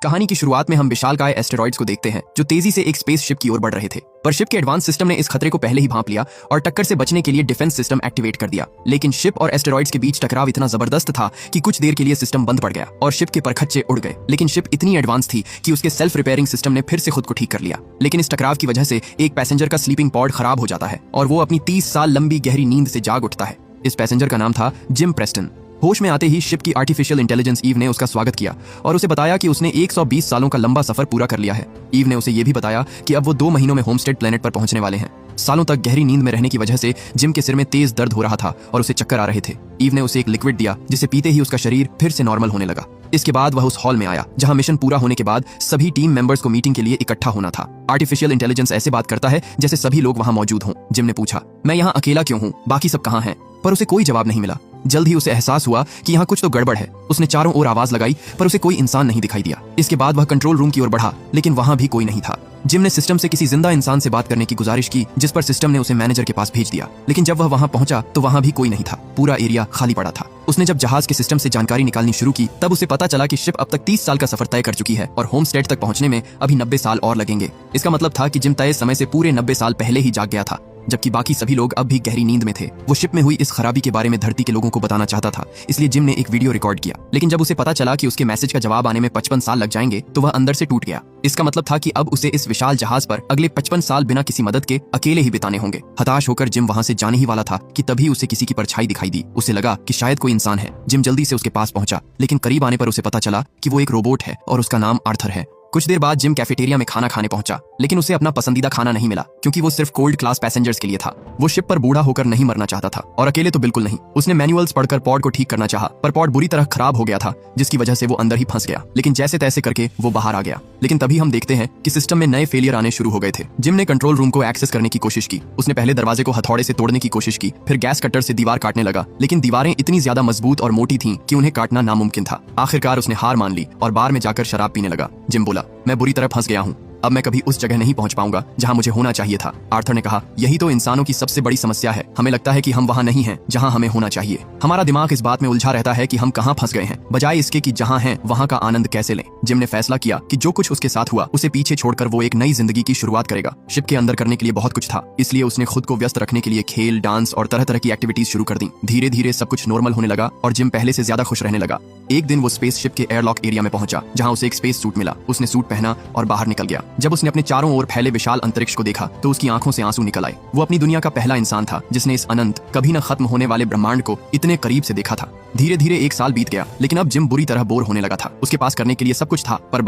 कहानी की शुरुआत में हम विशालकाय एस्टेरॉइड्स को देखते हैं जो तेजी से एक स्पेस शिप की ओर बढ़ रहे थे, पर शिप के एडवांस सिस्टम ने इस खतरे को पहले ही भांप लिया और टक्कर से बचने के लिए डिफेंस सिस्टम एक्टिवेट कर दिया। लेकिन शिप और एस्टेरॉइड्स के बीच टकराव इतना जबरदस्त था कि कुछ देर के लिए सिस्टम बंद पड़ गया और शिप के परखच्चे उड़ गए। लेकिन शिप इतनी एडवांस थी कि उसके सेल्फ रिपेयरिंग सिस्टम ने फिर से खुद को ठीक कर लिया। लेकिन इस टकराव की वजह से एक पैसेंजर का स्लीपिंग पॉड खराब हो जाता है और वो अपनी 30 साल लंबी गहरी नींद से जाग उठता है। इस पैसेंजर का नाम था जिम प्रेस्टन। होश में आते ही शिप की आर्टिफिशियल इंटेलिजेंस ईव ने उसका स्वागत किया और उसे बताया कि उसने 120 सालों का लंबा सफर पूरा कर लिया है। ईव ने उसे यह भी बताया कि अब वो 2 महीनों में होमस्टेड प्लेनेट पर पहुंचने वाले हैं। सालों तक गहरी नींद में रहने की वजह से जिम के सिर में तेज दर्द हो रहा था और उसे चक्कर आ रहे थे। ईव ने उसे एक लिक्विड दिया जिसे पीते ही उसका शरीर फिर से नॉर्मल होने लगा। इसके बाद वह उस हॉल में आया जहां मिशन पूरा होने के बाद सभी टीम मेंबर्स को मीटिंग के लिए इकट्ठा होना था। आर्टिफिशियल इंटेलिजेंस ऐसे बात करता है जैसे सभी लोग वहां मौजूद हों। जिम ने पूछा, मैं यहाँ अकेला क्यों हूँ, बाकी सब कहाँ हैं? पर उसे कोई जवाब नहीं मिला। जल्द ही उसे एहसास हुआ कि यहाँ कुछ तो गड़बड़ है। उसने चारों ओर आवाज लगाई पर उसे कोई इंसान नहीं दिखाई दिया। इसके बाद वह कंट्रोल रूम की ओर बढ़ा, लेकिन वहां भी कोई नहीं था। जिम ने सिस्टम से किसी जिंदा इंसान से बात करने की गुजारिश की, जिस पर सिस्टम ने उसे मैनेजर के पास भेज दिया। लेकिन जब वह वहां पहुंचा तो वहां भी कोई नहीं था। पूरा एरिया खाली पड़ा था। उसने जब जहाज के सिस्टम से जानकारी निकालनी शुरू की तब उसे पता चला कि शिप अब तक 30 साल का सफर तय कर चुकी है और होमस्टेड तक पहुंचने में अभी 90 साल और लगेंगे। इसका मतलब था कि जिम तय समय से पूरे 90 साल पहले ही जाग गया था, जबकि बाकी सभी लोग अब भी गहरी नींद में थे। वो शिप में हुई इस खराबी के बारे में धरती के लोगों को बताना चाहता था, इसलिए जिम ने एक वीडियो रिकॉर्ड किया। लेकिन जब उसे पता चला कि उसके मैसेज का जवाब आने में 55 साल लग जाएंगे तो वह अंदर से टूट गया। इसका मतलब था कि अब उसे इस विशाल जहाज पर अगले 55 साल बिना किसी मदद के अकेले ही बिताने होंगे। हताश होकर जिम वहां से जाने ही वाला था कि तभी उसे किसी की परछाई दिखाई दी। उसे लगा कि शायद कोई इंसान है। जिम जल्दी से उसके पास पहुंचा, लेकिन करीब आने पर उसे पता चला कि वो एक रोबोट है और उसका नाम आर्थर है। कुछ देर बाद जिम कैफेटेरिया में खाना खाने पहुंचा, लेकिन उसे अपना पसंदीदा खाना नहीं मिला क्योंकि वो सिर्फ कोल्ड क्लास पैसेंजर्स के लिए था। वो शिप पर बूढ़ा होकर नहीं मरना चाहता था और अकेले तो बिल्कुल नहीं। उसने मैनुअल्स पढ़कर पॉड को ठीक करना चाहा, पर पॉड बुरी तरह खराब हो गया था, जिसकी वजह से वो अंदर ही फंस गया। लेकिन जैसे तैसे करके वो बाहर आ गया। लेकिन तभी हम देखते हैं कि सिस्टम में नए फेलियर आने शुरू हो गए थे। जिम ने कंट्रोल रूम को एक्सेस करने की कोशिश की। उसने पहले दरवाजे को हथौड़े से तोड़ने की कोशिश की, फिर गैस कटर से दीवार काटने लगा, लेकिन दीवारें इतनी ज्यादा मजबूत और मोटी थीं कि उन्हें काटना नामुमकिन था। आखिरकार उसने हार मान ली और बार में जाकर शराब पीने लगा। जिम बोला, मैं बुरी तरह फंस गया हूँ। अब मैं कभी उस जगह नहीं पहुंच पाऊंगा जहां मुझे होना चाहिए था। आर्थर ने कहा, यही तो इंसानों की सबसे बड़ी समस्या है। हमें लगता है कि हम वहां नहीं हैं जहां हमें होना चाहिए। हमारा दिमाग इस बात में उलझा रहता है कि हम कहां फंस गए हैं, बजाय इसके कि जहां हैं वहां का आनंद कैसे लें। जिम ने फैसला किया कि जो कुछ उसके साथ हुआ उसे पीछे छोड़कर वो एक नई जिंदगी की शुरुआत करेगा। शिप के अंदर करने के लिए बहुत कुछ था, इसलिए उसने खुद को व्यस्त रखने के लिए खेल, डांस और तरह तरह की एक्टिविटीज शुरू कर दी। धीरे धीरे सब कुछ नॉर्मल होने लगा और जिम पहले से ज्यादा खुश रहने लगा। एक दिन वो स्पेस शिप के एयरलॉक एरिया में पहुंचा जहां उसे एक स्पेस सूट मिला। उसने सूट पहना और बाहर निकल गया। जब उसने अपने चारों ओर फैले विशाल अंतरिक्ष को देखा तो उसकी आंखों से आंसू निकल आए। वो अपनी दुनिया का पहला इंसान था जिसने इस अनंत, कभी न खत्म होने वाले ब्रह्मांड को इतने करीब से देखा था। धीरे धीरे 1 साल बीत गया, लेकिन अब जिम बुरी तरह बोर होने लगा था। उसके पास करने के लिए सब कुछ था, पर